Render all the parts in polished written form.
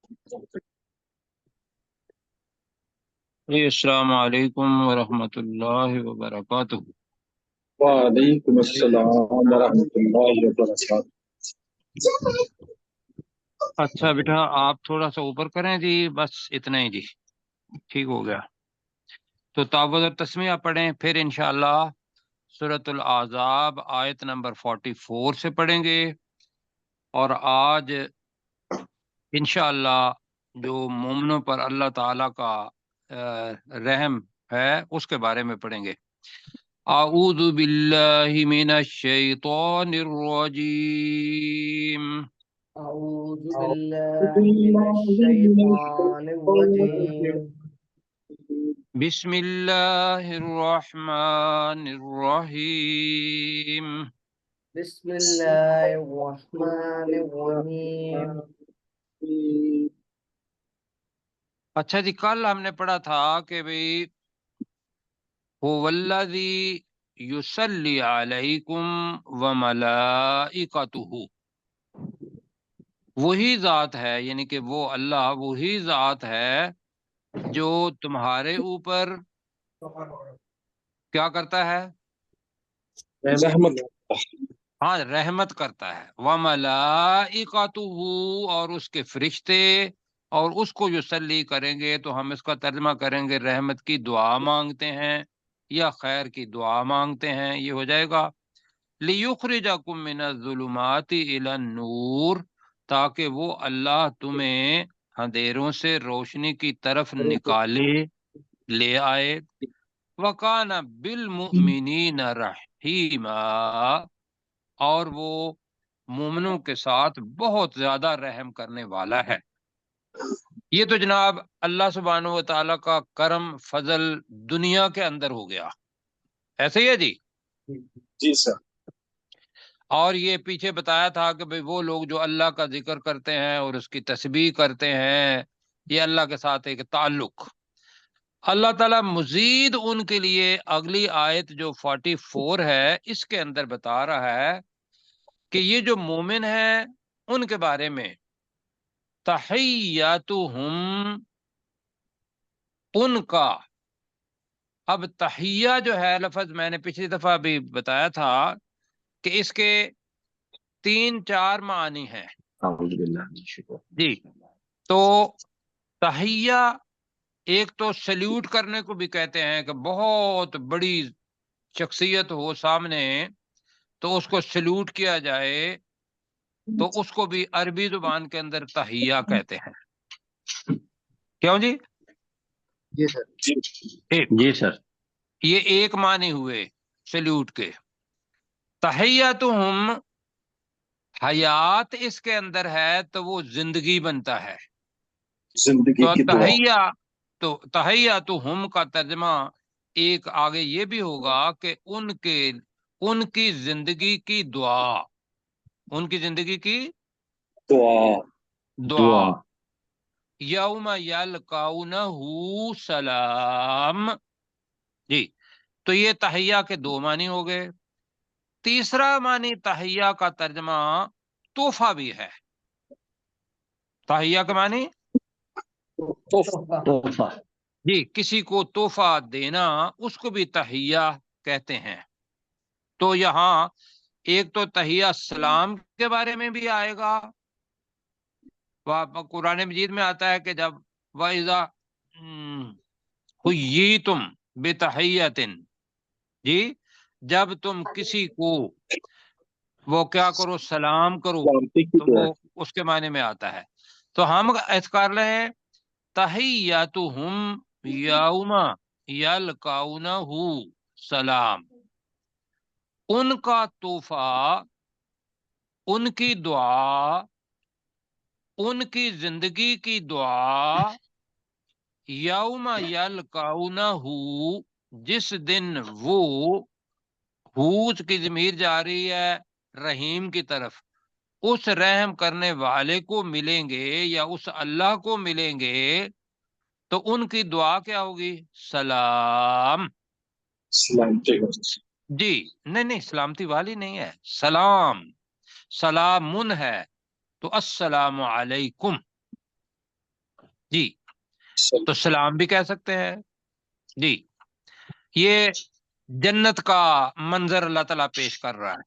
جی السلام علیکم ورحمۃ اللہ وبرکاتہ۔ وعلیکم السلام ورحمۃ اللہ وبرکاتہ۔ اچھا بیٹا آپ تھوڑا سا اوپر کریں جی، بس اتنا ہی جی، ٹھیک ہو گیا۔ تو تعوذ اور تسمیہ پڑھیں، پھر انشاءاللہ سورۃ الاحزاب آیت نمبر 44 سے پڑھیں گے، اور آج انشاءاللہ جو مومنوں پر اللہ تعالیٰ کا رحم ہے اس کے بارے میں پڑھیں گے۔ اعوذ باللہ من الشیطان الرجیم، أعوذ أعوذ بالله من بالله من الشيطان الشيطان الرجيم. الرجيم. بسم اللہ الرحمن الرحیم۔ بسم الله الرحمن الرحيم. اچھا جی، کل ہم نے پڑھا تھا کہ بھئی هو الذی یصلی علیکم وملائکتہ، وہی ذات ہے، یعنی کہ وہ اللہ وہی ذات ہے جو تمہارے اوپر کیا کرتا ہے؟ رحمت ہاں، رحمت کرتا ہے۔ وملائکتہ، اور اس کے فرشتے، اور اس کو یصلی کریں گے تو ہم اس کا ترجمہ کریں گے رحمت کی دعا مانگتے ہیں یا خیر کی دعا مانگتے ہیں، یہ ہو جائے گا۔ لیخرجکم من الظلمات الی النور، تاکہ وہ اللہ تمہیں اندھیروں سے روشنی کی طرف نکالے، لے آئے۔ وَكَانَ بِالْمُؤْمِنِينَ رَحِيمًا، اور وہ مومنوں کے ساتھ بہت زیادہ رحم کرنے والا ہے۔ یہ تو جناب اللہ سبحانہ و تعالیٰ کا کرم فضل دنیا کے اندر ہو گیا، ایسے ہی ہے جی۔ جی سر۔ اور یہ پیچھے بتایا تھا کہ بھئی وہ لوگ جو اللہ کا ذکر کرتے ہیں اور اس کی تسبیح کرتے ہیں، یہ اللہ کے ساتھ ایک تعلق۔ اللہ تعالیٰ مزید ان کے لیے اگلی آیت جو 44 ہے اس کے اندر بتا رہا ہے کہ یہ جو مومن ہیں ان کے بارے میں تحیاتہم، ان کا، اب تحیہ جو ہے لفظ میں نے پچھلی دفعہ بھی بتایا تھا کہ اس کے 3-4 معنی ہیں جی۔ تو تحیہ ایک تو سلیوٹ کرنے کو بھی کہتے ہیں، کہ بہت بڑی شخصیت ہو سامنے تو اس کو سلیوٹ کیا جائے، تو اس کو بھی عربی زبان کے اندر تحیہ کہتے ہیں۔ کیوں جی؟ جی سر۔ جی سر، یہ ایک معنی ہوئے سلیوٹ کے۔ تحیاتہم، حیات اس کے اندر ہے تو وہ زندگی بنتا ہے، زندگی تو کی دعا۔ تحیاتہم کا ترجمہ ایک آگے یہ بھی ہوگا کہ ان کی زندگی کی دعا، ان کی زندگی کی دعا۔ یوم یلقونہ سلام، جی۔ تو یہ تحیہ کے 2 معنی ہو گئے۔ تیسرا معنی تحیہ کا ترجمہ تحفہ بھی ہے۔ تحیہ کا معنی تحفہ. جی، کسی کو تحفہ دینا اس کو بھی تحیہ کہتے ہیں۔ تو یہاں ایک تو تحیہ سلام کے بارے میں بھی آئے گا، قرآن مجید میں آتا ہے کہ جب وَإِذَا حُيِّيتُم بِتَحِيَّةٍ، جی، جب تم کسی کو وہ کیا کرو، سلام کرو، سلامتی کی تو دعا۔ وہ اس کے معنی میں آتا ہے۔ تو ہم اس کر رہے ہیں تحیاتہم یوم یلقونہ سلام، ان کا تحفہ، ان کی دعا، ان کی زندگی کی دعا، یوم یلقونہ، جس دن وہ، حوت کی ضمیر جا رہی ہے رحیم کی طرف، اس رحم کرنے والے کو ملیں گے یا اس اللہ کو ملیں گے، تو ان کی دعا کیا ہوگی؟ سلام۔ سلامتی ہو۔ جی نہیں، سلامتی والی نہیں ہے، سلام، سلامن ہے، تو السلام علیکم۔ جی تو سلام بھی کہہ سکتے ہیں جی. یہ جنت کا منظر اللہ تعالیٰ پیش کر رہا ہے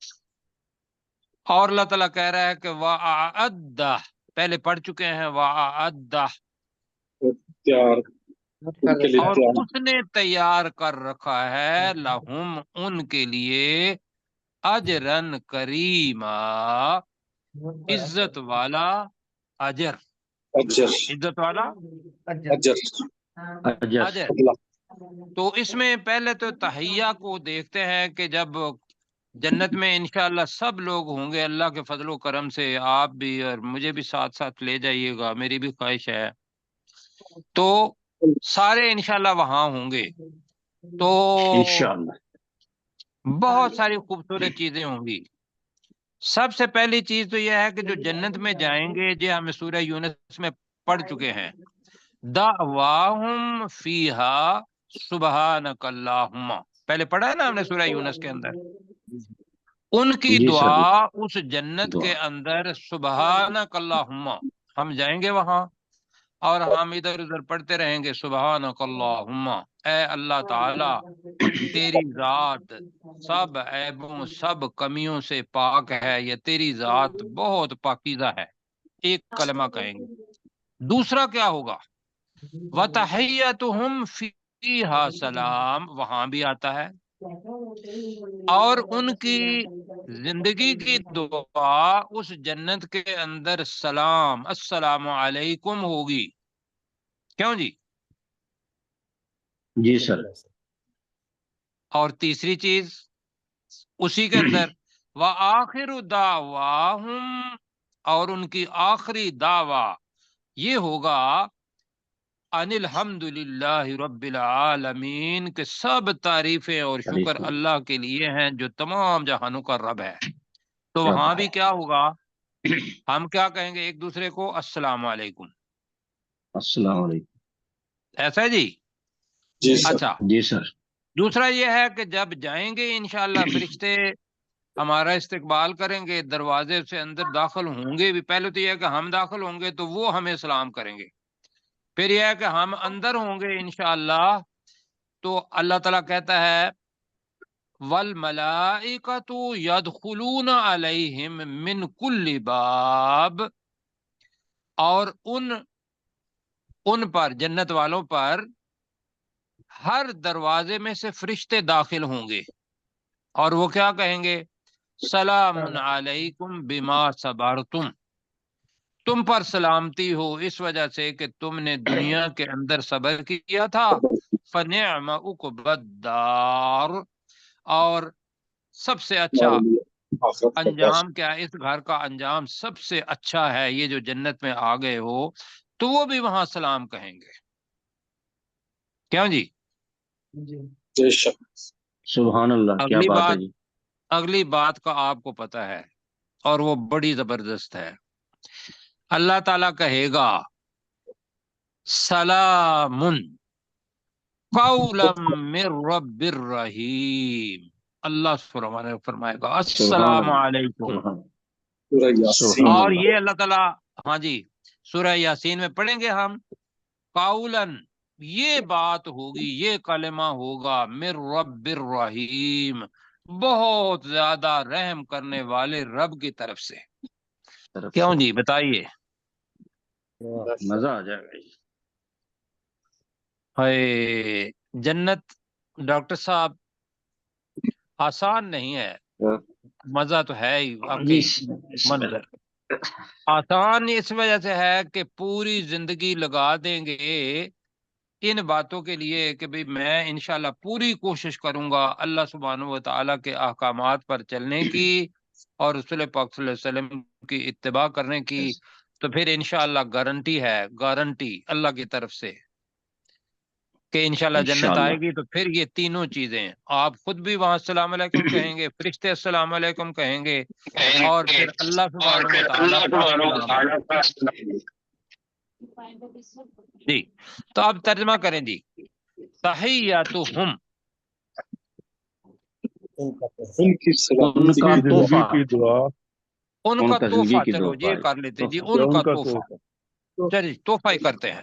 اور اللہ تعالیٰ کہہ رہا ہے کہ وَأَعَدَّ، پہلے پڑھ چکے ہیں وَأَعَدَّ، تیار ان کے لیے اور تیار اس نے تیار کر رکھا ہے لہم ان کے لیے اجرن کریما، عزت والا اجر، اجر عزت والا اجر اجر. اجر. اللہ تو اس میں پہلے تو تحیہ کو دیکھتے ہیں کہ جب جنت میں انشاءاللہ سب لوگ ہوں گے اللہ کے فضل و کرم سے، آپ بھی اور مجھے بھی ساتھ ساتھ لے جائیے گا، میری بھی خواہش ہے، تو سارے انشاءاللہ وہاں ہوں گے تو انشاءاللہ. بہت ساری خوبصورت چیزیں ہوں گی. سب سے پہلی چیز تو یہ ہے کہ جو جنت میں جائیں گے، یہ ہم سورہ یونس میں پڑھ چکے ہیں، دعواہم فیہا سبحانک اللہم، پہلے پڑھا ہے نا ہم نے سورہ یونس کے اندر. ان کی جی سر. دعا اس جنت دعا. کے اندر سبحانک اللہم، ہم جائیں گے وہاں اور ہم ادھر ادھر پڑھتے رہیں گے سبحانک اللہم، اے اللہ تعالی تیری ذات سب عیبوں سب کمیوں سے پاک ہے، یہ تیری ذات بہت پاکیزہ ہے، ایک کلمہ کہیں گے. دوسرا کیا ہوگا؟ وَتَحِيَّتُهُمْ فِيهَا سلام، وہاں بھی آتا ہے، اور ان کی زندگی کی دعا اس جنت کے اندر سلام، السلام علیکم ہوگی. کیوں جی؟ جی سر. اور تیسری چیز اسی کے اندر وآخر دعواہم، اور ان کی آخری دعویٰ یہ ہوگا ان الحمد للہ رب العالمین، کہ سب تعریفیں اور شکر اللہ کے لیے ہیں جو تمام جہانوں کا رب ہے. تو وہاں بھی کیا ہوگا؟ ہم کیا کہیں گے ایک دوسرے کو؟ السلام علیکم. السلام علیکم. ایسا ہے جی؟ جی سر اچھا، جی سر. دوسرا یہ ہے کہ جب جائیں گے انشاءاللہ فرشتے ہمارا استقبال کریں گے، دروازے سے اندر داخل ہوں گے بھی. پہلے تو یہ ہے کہ ہم داخل ہوں گے تو وہ ہمیں سلام کریں گے، پھر یہ ہے کہ ہم اندر ہوں گے انشاءاللہ تو اللہ تعالیٰ کہتا ہے وَالْمَلَائِكَةُ يَدْخُلُونَ عَلَيْهِمْ مِنْ كُلِّ باب، اور ان پر جنت والوں پر ہر دروازے میں سے فرشتے داخل ہوں گے اور وہ کیا کہیں گے؟ سلام علیکم بما صبرتم، تم پر سلامتی ہو اس وجہ سے کہ تم نے دنیا کے اندر صبر کیا تھا، فنعم عقبی الدار، اور سب سے اچھا ہمارے لیے آخرت کا انجام کیا ہے؟ اس گھر کا انجام سب سے اچھا ہے، یہ جو جنت میں آ گئے ہو. تو وہ بھی وہاں سلام کہیں گے. کیوں جی؟ بے شک سبحان اللہ. کیا بات ہے جی. اگلی بات کا آپ کو پتہ ہے اور وہ بڑی زبردست ہے. اللہ تعالیٰ کہے گا سلام قولا من رب الرحیم، اللہ فرمائے گا السلام علیکم. سورہ یاسین سبحان اور اللہ. یہ اللہ تعالیٰ ہاں جی سورہ یاسین میں پڑھیں گے ہم، قولن یہ بات ہوگی، یہ کلمہ ہوگا من رب الرحیم، بہت زیادہ رحم کرنے والے رب کی طرف سے. کیوں جی بتائیے؟ مزہ آ جائے گا. ہے جنت ڈاکٹر صاحب آسان نہیں ہے، مزہ تو ہے ہی واقعی. منظر آسان اس وجہ سے ہے کہ پوری زندگی لگا دیں گے ان باتوں کے لیے کہ بھئی میں انشاءاللہ پوری کوشش کروں گا اللہ سبحانہ و تعالیٰ کے احکامات پر چلنے کی اور رسول پاک صلی اللہ علیہ وسلم کی اتباع کرنے کی، تو پھر انشاءاللہ گارنٹی ہے، گارنٹی اللہ کی طرف سے کہ انشاءاللہ جنت آئے گی. تو پھر یہ تینوں چیزیں آپ خود بھی وہاں السلام علیکم کہیں گے، فرشتے السلام علیکم کہیں گے، اور پھر اللہ سبحانہ و تعالیٰ کا سلام. جی تو اب ترجمہ کریں جی. تحیاتہم، ان کی ان سلامتی کا تحفہ. کی دعا، ان ان کا کا تحفہ، زندگی کی چلو دعا یہ کر لیتے جی، یا ان ان کا کا تحفہ. تحفہ. چلیے تحفہ ہی کرتے ہیں.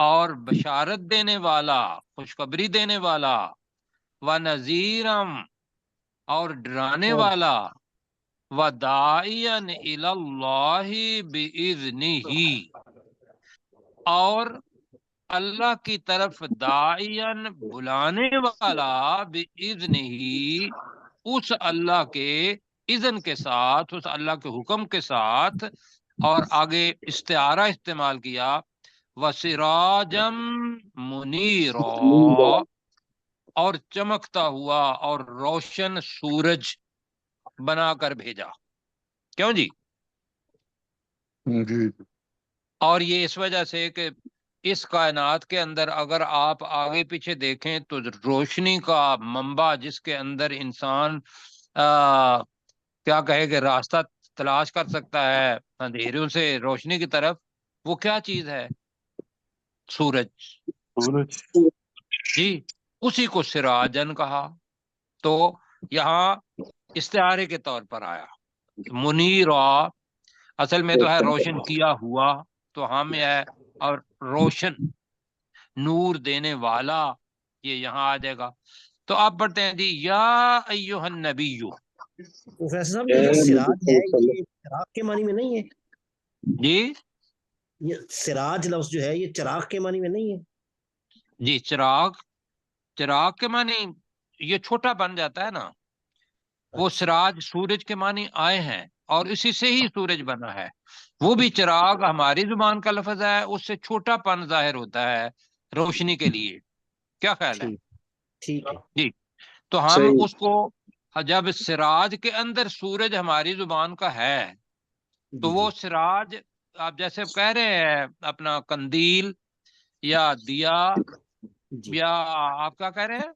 اور بشارت دینے والا، خوشخبری دینے والا، و نذیرم اور ڈرانے والا، و داعین الی اللہ باذنہ اور اللہ کی طرف داعین بلانے والا، باذنہ اس اللہ کے اذن کے ساتھ، اس اللہ کے حکم کے ساتھ، اور آگے استعارہ استعمال کیا، وسراجم منیرا اور چمکتا ہوا اور روشن سورج بنا کر بھیجا. کیوں جی؟ جی اور یہ اس وجہ سے کہ اس کائنات کے اندر اگر آپ آگے پیچھے دیکھیں تو روشنی کا منبع جس کے اندر انسان کیا کہے کہ راستہ تلاش کر سکتا ہے اندھیروں سے روشنی کی طرف، وہ کیا چیز ہے؟ سورج. جی اسی کو سراجن کہا. تو یہاں استعارے کے طور پر آیا. منیرا اصل میں تو ہے روشن کیا ہوا، تو ہم ہے اور روشن نور دینے والا، یہ یہاں آ جائے گا. تو آپ پڑھتے ہیں جی یا ایھا النبی. پروفیسر صاحب یہ جو سراج ہے یہ چراغ کے معنی میں نہیں ہے؟ جی یہ سراج لفظ جو ہے یہ چراغ کے معنی میں نہیں ہے؟ جی چراغ، چراغ کے معنی یہ چھوٹا بن جاتا ہے نا، وہ سراج سورج کے معنی آئے ہیں اور اسی سے ہی سورج بنا ہے. وہ بھی چراغ ہماری زبان کا لفظ ہے، اس سے چھوٹا پن ظاہر ہوتا ہے روشنی کے لیے. کیا خیال ہے؟ ٹھیک ہے. جی تو ہم صحیح. اس کو جب سراج کے اندر سورج ہماری زبان کا ہے تو وہ سراج آپ جیسے کہہ رہے ہیں اپنا قندیل یا دیا یا آپ کیا کہہ رہے ہیں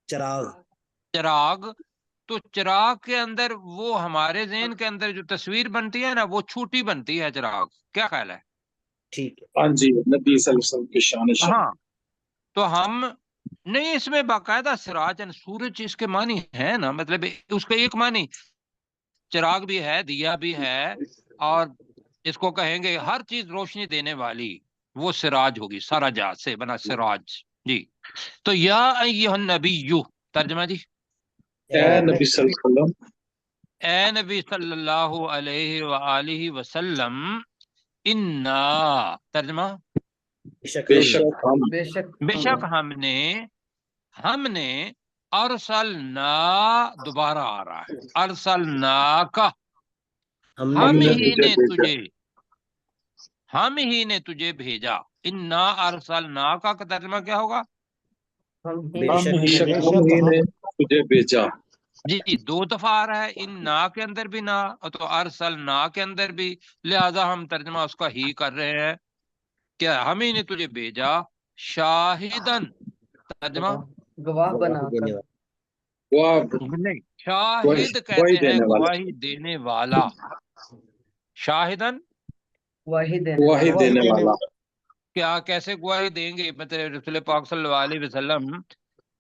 چراغ. چراغ، تو چراغ کے اندر وہ ہمارے ذہن کے اندر جو تصویر بنتی ہے نا وہ چھوٹی بنتی ہے چراغ. کیا خیال ہے؟ ٹھیک ہے. ہاں جی نبی صلی اللہ علیہ وسلم کی شان شان. ہاں تو ہم نہیں، اس میں باقاعدہ سراج سورج اس کے معنی ہے نا، مطلب اس کا ایک معنی چراغ بھی ہے، دیا بھی ہے، اور اس کو کہیں گے ہر چیز روشنی دینے والی، وہ سراج ہوگی. سارا جا سے بنا سراج. جی تو یا ایھا النبی، ترجمہ جی. اے نبی صلی اللہ علیہ وسلم. اے نبی صلی اللہ علیہ وآلہ وسلم، انا، ترجمہ بے شک ہم بے شک بے شک ہم نے ارسلنا، دوبارہ آ رہا ہے ارسلنا کا، ہم ہی نے تجھے بھیجا. انا ارسلنا کا ترجمہ کیا ہوگا؟ بے ہم شک ہی نے تجھے بھیجا. جی دو دفعہ آ رہا ہے، ان نا کے اندر بھی نا تو ارسلنا کے اندر بھی، لہذا ہم ترجمہ اس کا ہی کر رہے ہیں. کیا ہم ہی نے تجھے بھیجا شاہدن، ترجمہ گواہ بنا کر. واہ نہیں، شاہد کہتے ہیں گواہی دینے والا. شاہدن گواہی دینے واہی والا. دینے والا. کیا کیسے گواہی دیں گے؟ مطلب رسول پاک صلی اللہ علیہ وسلم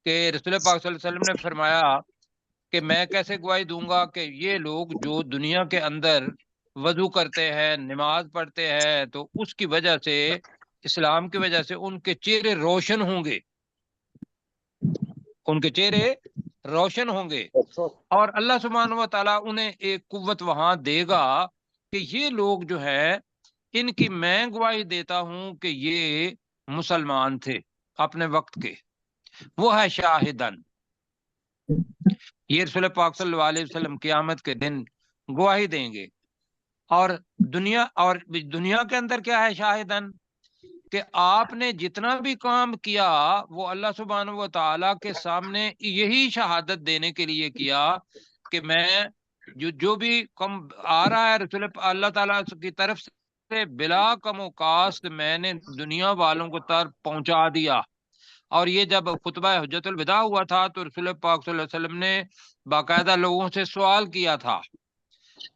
کہ رسول پاک صلی اللہ علیہ وسلم نے فرمایا کہ میں کیسے گواہی دوں گا کہ یہ لوگ جو دنیا کے اندر وضو کرتے ہیں، نماز پڑھتے ہیں، تو اس کی وجہ سے، اسلام کی وجہ سے ان کے چہرے روشن ہوں گے، ان کے چہرے روشن ہوں گے، اور اللہ سبحانہ و تعالیٰ انہیں ایک قوت وہاں دے گا کہ یہ لوگ جو ہے ان کی میں گواہی دیتا ہوں کہ یہ مسلمان تھے اپنے وقت کے. وہ ہے شاہدن. یہ رسول پاک صلی اللہ علیہ وسلم قیامت کے دن گواہی دیں گے. اور دنیا کے اندر کیا ہے شاہدن؟ کہ آپ نے جتنا بھی کام کیا وہ اللہ سبحانہ و تعالیٰ کے سامنے یہی شہادت دینے کے لیے کیا کہ میں جو بھی کم آ رہا ہے رسول اللہ تعالیٰ کی طرف سے بلا کم و کاست میں نے دنیا والوں کو تر پہنچا دیا. اور یہ جب خطبہ حجت الوداع ہوا تھا تو رسول پاک صلی اللہ علیہ وسلم نے باقاعدہ لوگوں سے سوال کیا تھا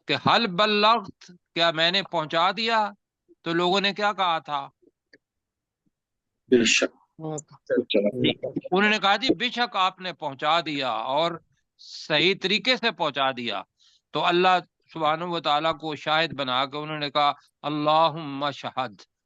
کہ حل بلغت، کیا میں نے پہنچا دیا؟ تو لوگوں نے کیا کہا تھا؟ بے شک. انہوں نے کہا جی بے شک آپ نے پہنچا دیا اور صحیح طریقے سے پہنچا دیا. تو اللہ سبحانہ و تعالیٰ کو شاہد بنا کے انہوں نے کہا اللہم شہد،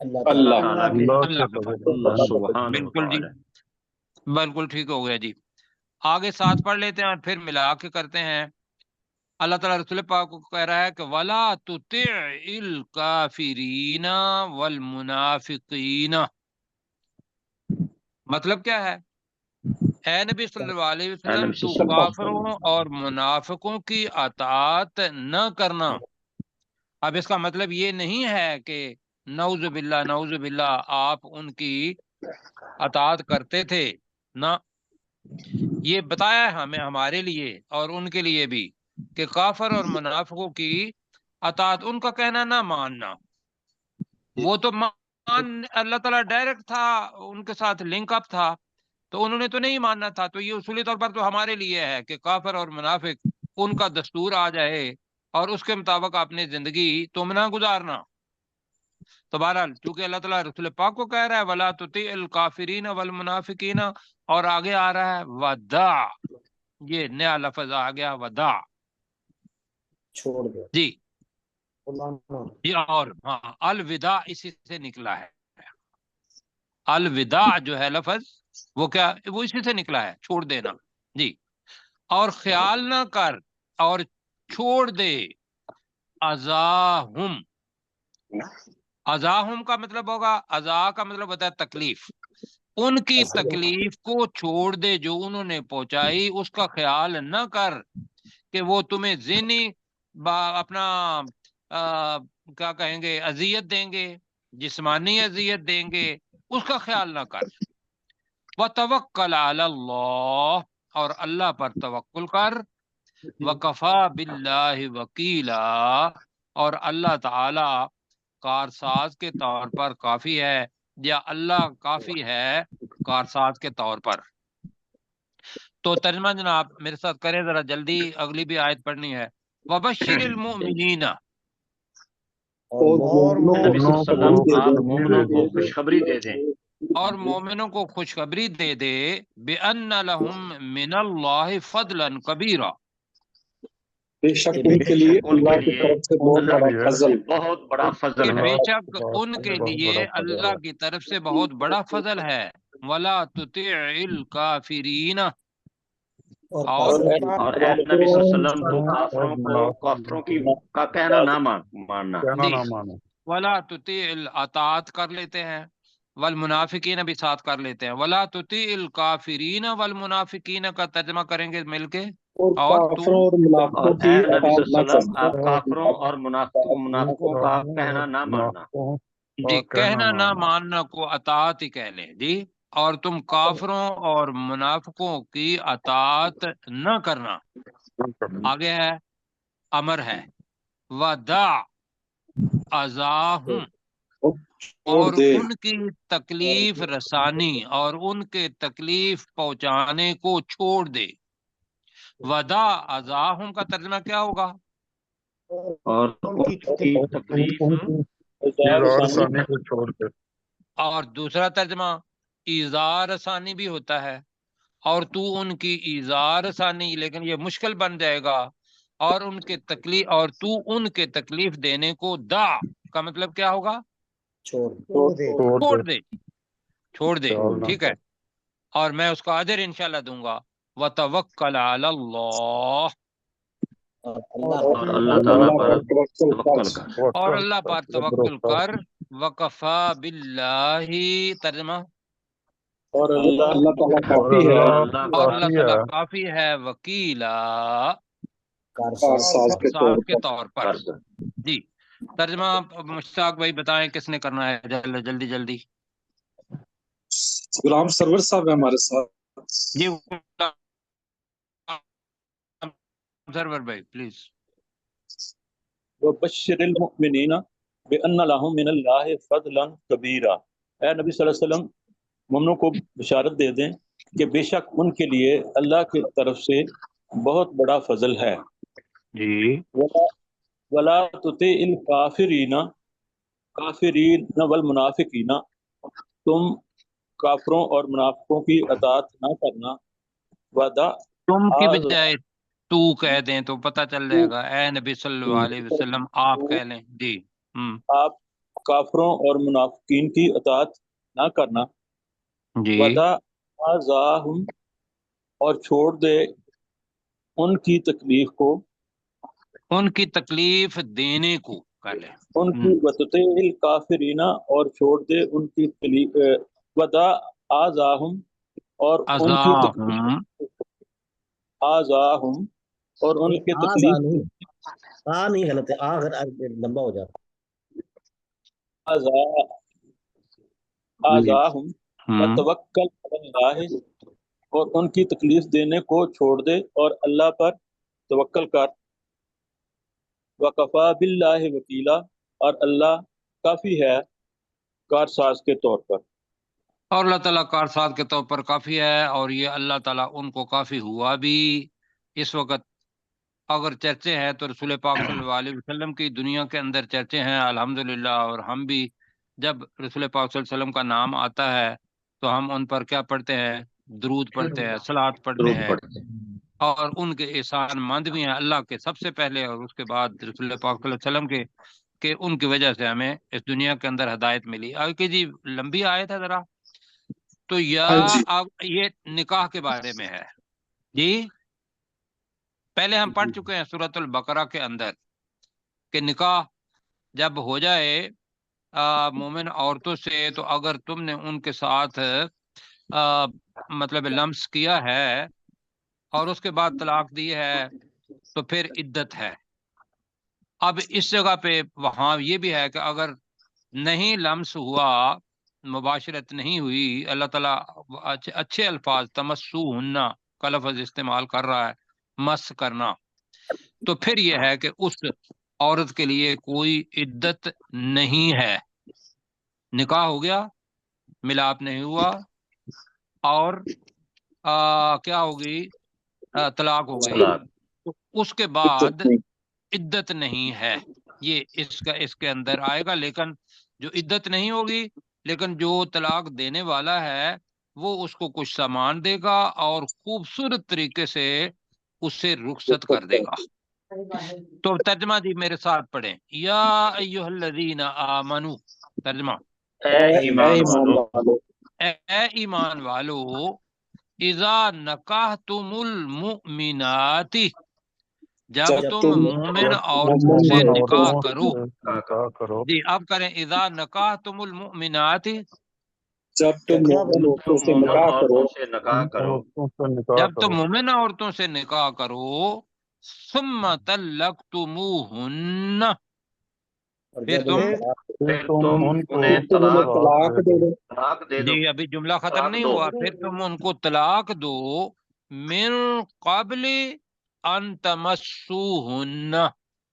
اللہ اللہ تعالیٰ اللہ تعالیٰ اللہ کے فضل اللہ سبحانہ بالکل جی وتعالی بالکل ٹھیک ہو گیا جی آگے ساتھ پڑھ لیتے ہیں اور پھر ملا کے کرتے ہیں اللہ تعالیٰ رسول پاک کو کہہ رہا ہے کہ وَلَا تُطِعِ الْكَافِرِينَ وَالْمُنَافِقِينَ مطلب کیا ہے اے نبی صلی اللہ علیہ وسلم تو کافروں اور منافقوں کی اطاعت نہ کرنا اب اس کا مطلب یہ نہیں ہے کہ نعوذ باللہ آپ ان کی اطاعت کرتے تھے نہ یہ بتایا ہے ہمیں ہمارے لیے اور ان کے لیے بھی کہ کافر اور منافقوں کی اطاعت ان کا کہنا نہ ماننا وہ تو اللہ تعالیٰ ڈائریکٹ تھا ان کے ساتھ لنک اپ تھا تو انہوں نے تو نہیں ماننا تھا تو یہ اصولی طور پر تو ہمارے لیے ہے کہ کافر اور منافق ان کا دستور آ جائے اور اس کے مطابق اپنی زندگی تم نہ گزارنا تو بہرحال چونکہ اللہ تعالیٰ رسول پاک کو کہہ رہا ہے وَلَا تُطِعِ الْكَافِرِينَ وَالْمُنَافِقِينَ اور آگے آ رہا ہے وَدَعْ یہ نیا لفظ آ گیا وَدَعْ چھوڑ دو جی جی اور ہاں الوداع اسی سے نکلا ہے الوداع جو ہے لفظ وہ کیا وہ اسی سے نکلا ہے چھوڑ دینا جی اور خیال نہ کر اور چھوڑ دے ازاہم ازاہم کا مطلب ہوگا ازا کا مطلب ہوتا ہے تکلیف ان کی تکلیف کو چھوڑ دے جو انہوں نے پہنچائی اس کا خیال نہ کر کہ وہ تمہیں ذہنی اپنا کیا کہیں گے اذیت دیں گے جسمانی اذیت دیں گے اس کا خیال نہ کر وتوکل علی اللہ اور اللہ پر توکل کر وکفا باللہ وکیلا اور اللہ تعالی کارساز کے طور پر کافی ہے یا اللہ کافی ہے کارساز کے طور پر تو ترجمہ جناب میرے ساتھ کریں ذرا جلدی اگلی بھی آیت پڑھنی ہے وبشر المؤمنین اور نبی صلی اللہ علیہ وسلم آپ مومنوں کو خوشخبری دے دیں اور مومنوں کو خوشخبری دے دے بِأَنَّ لَهُم مِّنَ اللَّهِ فَضْلًا كَبِيرًا بے شک ان کے لیے اللہ کی طرف سے بہت اللہ بڑا کی طرف فضل سے بہت بڑا کہ فضل ہے بے شک ان کے لیے اللہ کی طرف سے بہت بڑا فضل ہے وَلَا تُطِعِ الْكَافِرِينَ اور اور اے نبی صلی اللہ علیہ وسلم تو کافروں کا کہنا نہ ماننا جی وَلَا تُطِعِ اطاعت کر لیتے ہیں والمنافقین بھی ساتھ کر لیتے ہیں وَلَا تُطِعِ الْكَافِرِينَ وَالْمُنَافِقِينَ کا ترجمہ کریں گے مل کے اور کافروں اور منافقوں اور کی اے نبی صلی اطاعت اللہ نہ علیہ وسلم کرنا آپ کافروں اور منافقوں کا کہنا نہ ماننا جی کہنا نہ ماننا کو اطاعت ہی کہہ لیں جی اور تم کافروں اور منافقوں کی اطاعت نہ کرنا آگے ہے امر ہے وَدَعْ أَذَاهُمْ اور دے ان کی تکلیف رسانی اور ان کے تکلیف پہنچانے کو چھوڑ دے وَدَعْ أَذَاهُمْ کا ترجمہ کیا ہوگا اور ان کی تکلیف اور دوسرا ترجمہ ایذا رسانی بھی ہوتا ہے اور تو ان کی ایذا رسانی لیکن یہ مشکل بن جائے گا اور ان کے تکلیف اور تو ان کے تکلیف دینے کو دا کا مطلب کیا ہوگا چھوڑ دے ٹھیک ہے اور میں اس کا اجر انشاءاللہ دوں گا وتوکل علی اللہ اور اللہ تعالیٰ پر توکل کر اور اللہ پر توکل کر وکفا باللہ ترجمہ اور اللہ تعالیٰ کافی ہے اور اللہ تعالیٰ کافی ہے وکیلا کارساز کے طور صاحب کے طور پر جی ترجمہ مشتاق بھائی بتائیں کس نے کرنا ہے جلدی غلام سرور صاحب ہے ہمارے ساتھ جی سرور بھائی پلیز وبشر المؤمنین بأن لهم من اللہ فضلا کبیرا اے نبی صلی اللہ علیہ وسلم مومنوں کو بشارت دے دیں کہ بے شک ان کے لیے اللہ کی طرف سے بہت بڑا فضل ہے جی ولا تطع الکافرین والمنافقین تم کافروں اور منافقوں کی اطاعت نہ کرنا وَدَعْ تم کی بجائے تو کہہ دیں تو پتہ چل جائے گا اے نبی صلی اللہ علیہ وسلم آپ کہہ لیں جی آپ کافروں اور منافقین کی اطاعت نہ کرنا، جی ودا آزاہم اور چھوڑ دے ان کی تکلیف کو، ان کی تکلیف دینے کو کر لیں ان کی وتطع الکافرین اور چھوڑ دے ان کی تکلیف، ودا آزاہم اور ان کی تکلیف، ازاہم آزاہم اور ان نہیں کے آزا تکلیف، نہیں، نہیں غلط ہے، اگر لمبا ہو جاتا آزاہم وتوکل علی اللہ اور ان کی تکلیف دینے کو چھوڑ دے اور اللہ پر توکل کر، وکفا باللہ وکیلا اور اللہ کافی ہے کارساز کے طور پر۔ اور اللہ تعالیٰ کارساز کے طور پر کافی ہے، اور یہ اللہ تعالیٰ ان کو کافی ہوا بھی۔ اس وقت اگر چرچے ہیں تو رسول پاک صلی اللہ علیہ وسلم کی دنیا کے اندر چرچے ہیں الحمدللہ، اور ہم بھی جب رسول پاک صلی اللہ علیہ وسلم کا نام آتا ہے تو ہم ان پر کیا پڑھتے ہیں؟ درود پڑھتے ہیں، صلوات پڑھتے درود ہیں، پڑھتے ہیں۔ اور ان کے احسان مند بھی ہیں اللہ کے سب سے پہلے، اور اس کے بعد رسول پاک صلی اللہ علیہ وسلم کے، کہ ان کی وجہ سے ہمیں اس دنیا کے اندر ہدایت ملی۔ آگے کہ جی لمبی آیت ہے ذرا، تو اب یہ نکاح کے بارے میں ہے جی۔ پہلے ہم پڑھ چکے ہیں سورۃ البقرہ کے اندر کہ نکاح جب ہو جائے مومن عورتوں سے، تو اگر تم نے ان کے ساتھ مطلب لمس کیا ہے اور اس کے بعد طلاق دی ہے تو پھر عدت ہے۔ اب اس جگہ پہ وہاں یہ بھی ہے کہ اگر نہیں لمس ہوا، مباشرت نہیں ہوئی، اللہ تعالیٰ اچھے الفاظ تمسوہن کا لفظ استعمال کر رہا ہے، مس کرنا، تو پھر یہ ہے کہ اس عورت کے لیے کوئی عدت نہیں ہے۔ نکاح ہو گیا، ملاپ نہیں ہوا، اور کیا ہوگی؟ طلاق ہو گئی، طلاق۔ تو اس کے بعد عدت نہیں ہے۔ یہ اس کے اندر آئے گا، لیکن جو عدت نہیں ہوگی، لیکن جو طلاق دینے والا ہے وہ اس کو کچھ سامان دے گا اور خوبصورت طریقے سے اسے رخصت کر دے گا۔ تو ترجمہ جی میرے ساتھ پڑھیں، یا ایھا الذین آمنو، ترجمہ اے ایمان والو، اے ایمان والو، اذا نکحتم المؤمنات، جب تم مومن عورتوں سے نکاح کرو۔ جی اب کریں، اذا نکحتم المؤمنات، جب تم مومن عورتوں سے مومن نکاح کرو، عورتوں سے نکاح کرو، جب تم مومن عورتوں سے نکاح کرو، ثم طلقتموہن، پھر تم انہیں طلاق دے دو، طلاق دے دو، جی ابھی جملہ ختم طلاق نہیں دو، ہوا، پھر تم ان کو طلاق دو، من قبل ان تمسوہن،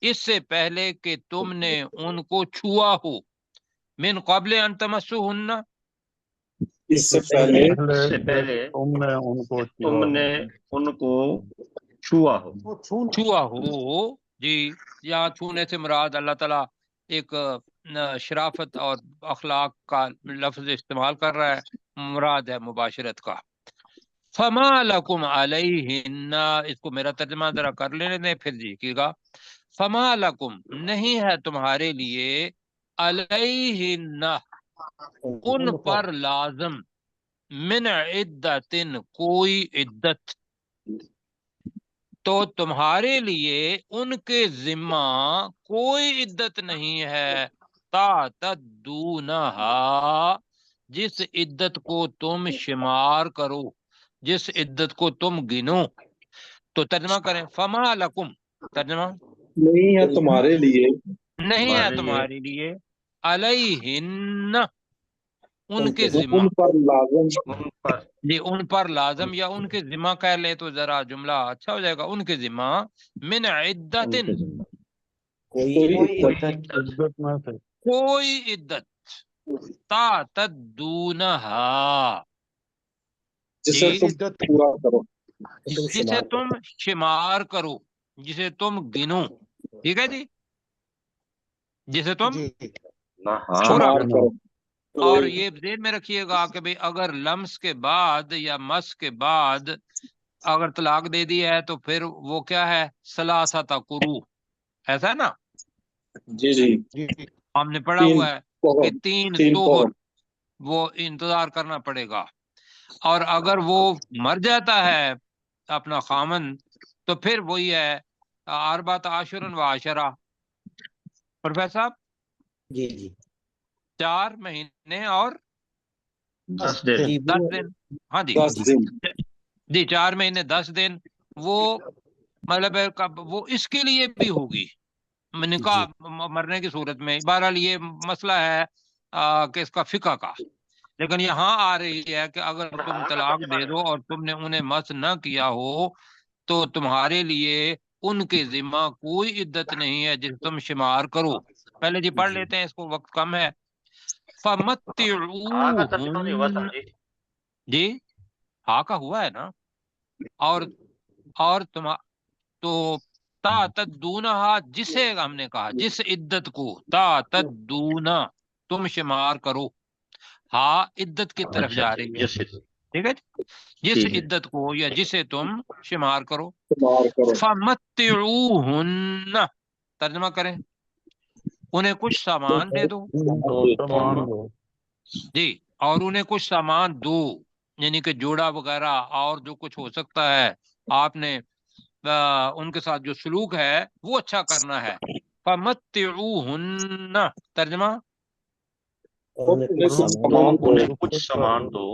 اس سے پہلے کہ تم نے ان کو چھوا ہو، من قبل ان تمسوہن، اس سے پہلے تم نے ان کو چھوا ہو۔ چھوا ہو جی، یہاں چھونے سے مراد اللہ تعالیٰ ایک شرافت اور اخلاق کا لفظ استعمال کر رہا ہے، مراد ہے مباشرت کا۔ فما لکم علیہن، اس کو میرا ترجمہ ذرا کر لینے دیں پھر دیکھیے گا۔ فما لکم، نہیں ہے تمہارے لیے، علیہن ان پر لازم، من عدت کوئی عدت، تو تمہارے لیے ان کے ذمہ کوئی عدت نہیں ہے، تعتدونہا، جس عدت کو تم شمار کرو، جس عدت کو تم گنو۔ تو ترجمہ کریں، فما لکم، ترجمہ نہیں ہے تمہارے لیے، نہیں ہے تمہارے لیے، علیہن ان کے ذمہ، ان پر لازم، ان پر جی ان پر لازم، یا ان کے ذمہ کہہ لے تو ذرا جملہ اچھا ہو جائے گا، ان کے ذمہ، من عدت کوئی عدت، تعتدونہا، جسے تم پورا کرو، جسے تم شمار کرو، جسے تم گنو، ٹھیک ہے جی، جسے تم پورا شمار کرو۔ کرو۔ اور یہ ذہن میں رکھیے گا کہ بھئی اگر لمس کے بعد یا مس کے بعد اگر طلاق دے دی ہے تو پھر وہ کیا ہے؟ ثلاثۃ قروء، ایسا ہے نا، جی جی، ہم نے پڑھا تین ہوا ہے کہ 3 3 ظہر پہر وہ انتظار کرنا پڑے گا، اور اگر وہ مر جاتا ہے اپنا خامن تو پھر وہی ہے 14 و 10 پروفیسر صاحب، جی جی 4 مہینے اور 10 دن جی 10 دن، ہاں جی 10 دن جی 4 مہینے 10 دن، وہ مطلب ہے وہ اس کے لیے بھی ہوگی نکاح مرنے کی صورت میں۔ بہرحال یہ مسئلہ ہے کہ اس کا فقہ کا، لیکن یہاں آ رہی ہے کہ اگر تم طلاق دے دو اور تم نے انہیں مس نہ کیا ہو تو تمہارے لیے ان کے ذمہ کوئی عدت نہیں ہے جس تم شمار کرو۔ پہلے جی پڑھ لیتے ہیں، اس کو وقت کم ہے۔ آ کا ترجمہ نہیں ہوا فَمَتِّعُوهُنَّ، سر جی۔ جی ہاں کا ہوا ہے نا، اور تم تو تا تدونہا، جسے ہم نے کہا جس عدت کو تا تدونہ تم شمار کرو، ہاں عدت کی طرف اچھا جا جی، رہی ہے، ٹھیک ہے جس ٹھیک ہے عدت کو یا جسے تم شمار کرو۔ شمار کرو، فَمَتِّعُوهُنَّ، ترجمہ کریں، انہیں کچھ سامان دے دو، جی اور انہیں کچھ سامان دو، یعنی کہ جوڑا وغیرہ اور جو کچھ ہو سکتا ہے آپ نے ان کے ساتھ جو سلوک ہے وہ اچھا کرنا ہے۔ فَمَتِّعُوهُنَّ، ترجمہ اور انہیں کچھ سامان تم انہیں کچھ سامان دو،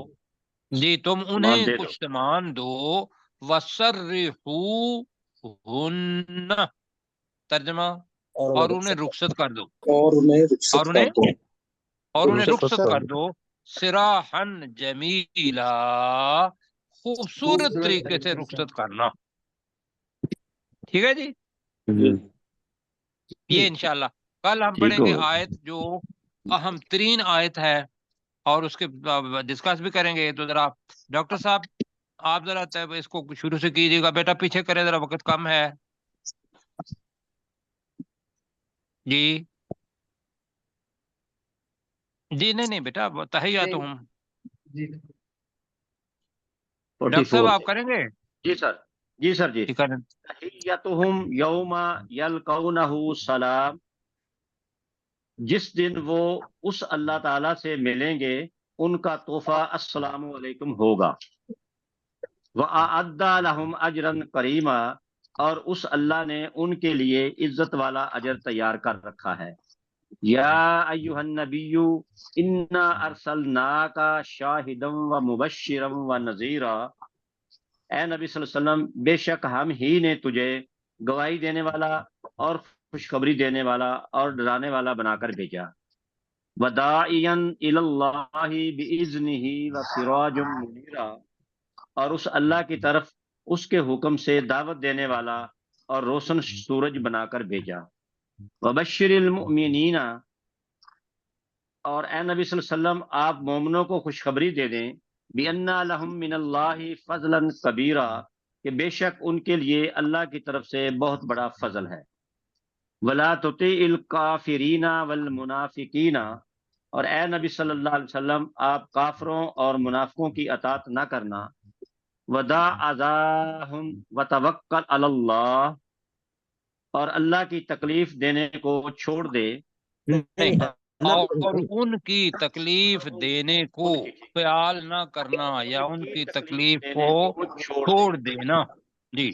جی تم سامان انہیں دے دو، کچھ سامان دو، وَسَرِّحُوهُنَّ، ترجمہ اور انہیں رخصت کر دو، اور انہیں اور رخصت انہیں کر دو، رخصت کر دو، سراحن جمیلا، خوبصورت طریقے سے رخصت کرنا، ٹھیک ہے جی۔ یہ انشاءاللہ کل ہم ٹھیک پڑھیں ہو گے گیا۔ آیت جو اہم ترین آیت ہے، اور اس کے ڈسکس بھی کریں گے۔ تو ذرا ڈاکٹر صاحب آپ ذرا اس کو شروع سے کیجیے گا، بیٹا پیچھے کرے ذرا، وقت کم ہے جی۔ جی نہیں بیٹا تحیاتہم، جی ڈاکٹر صاحب 44 آپ کریں گے؟ جی سر، جی سر جی۔ جی کریں۔ تحیتہم یوم یلقونہ سلام، جس دن وہ اس اللہ تعالیٰ سے ملیں گے ان کا تحفہ السلام علیکم ہوگا۔ وَأَعَدَّ لَهُمْ أَجْرًا كَرِيمًا، اور اس اللہ نے ان کے لیے عزت والا اجر تیار کر رکھا ہے۔ یا ایھا النبی انا ارسلناک شاہدا ومبشرا ونذیرا، اے نبی صلی اللہ علیہ وسلم بے شک ہم ہی نے تجھے گواہی دینے والا اور خوشخبری دینے والا اور ڈرانے والا بنا کر بھیجا۔ وداعیا الی اللہ باذنہ وسراجا منیرا، اور اس اللہ کی طرف اس کے حکم سے دعوت دینے والا اور روشن سورج بنا کر بھیجا۔ وبشر المؤمنین، اور اے نبی صلی اللہ علیہ وسلم آپ مومنوں کو خوشخبری دے دیں، بِأَنَّ لَهُم مِّنَ اللَّهِ فَضْلًا كَبِيرًا، کہ بے شک ان کے لیے اللہ کی طرف سے بہت بڑا فضل ہے۔ وَلَا تُطِعِ الْكَافِرِينَ وَالْمُنَافِقِينَ، اور اے نبی صلی اللہ علیہ وسلم آپ کافروں اور منافقوں کی اطاعت نہ کرنا۔ وَدَعْ أَذَاهُمْ وَتَوَكَّلْ عَلَى اللَّهِ، اور اللہ کی تکلیف دینے کو چھوڑ دے، نہیں، اللہ اور ان کی تکلیف دینے کو ان کی خیال نہ کرنا یا ان کی تکلیف کو چھوڑ دے، چھوڑ دینا، جی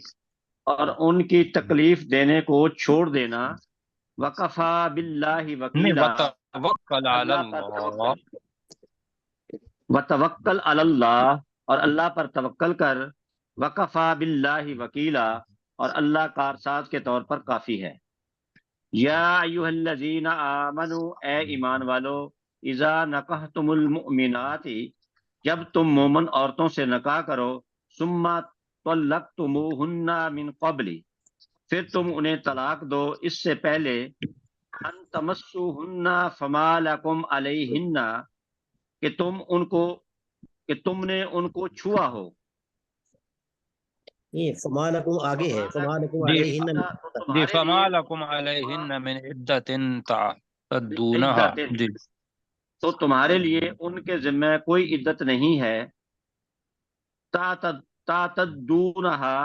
اور ان کی تکلیف دینے کو چھوڑ دینا۔ وَكَفَى بِاللَّهِ نہیں، وَكِيلًا، وتوکل علی اللہ پر اللہ، توکل، وَتَوَكَّلْ عَلَى اللَّهِ، اور اللہ پر توکل کر، وَكَفَى بِاللَّهِ وَكِيلًا، اور اللہ کارساز کے طور پر کافی ہے۔ یا ایھا الذین آمنوا، اے ایمان والو، اذا نکحتم المؤمنات، جب تم مومن عورتوں سے نکاح کرو، ثم طلقتموہن من قبل، پھر تم انہیں طلاق دو اس سے پہلے، ان تمسوہن فما لکم علیہن، کہ تم نے ان کو چھوا ہو۔ یہ فما لکم آگے ہے، فما لکم جی علیہن تو جی تمہارے فما لیے لکم علیہن من عدت تعتدونہا، عدت، جی تو تمہارے لیے ان کے ذمہ کوئی عدت نہیں ہے، تعتدونہا،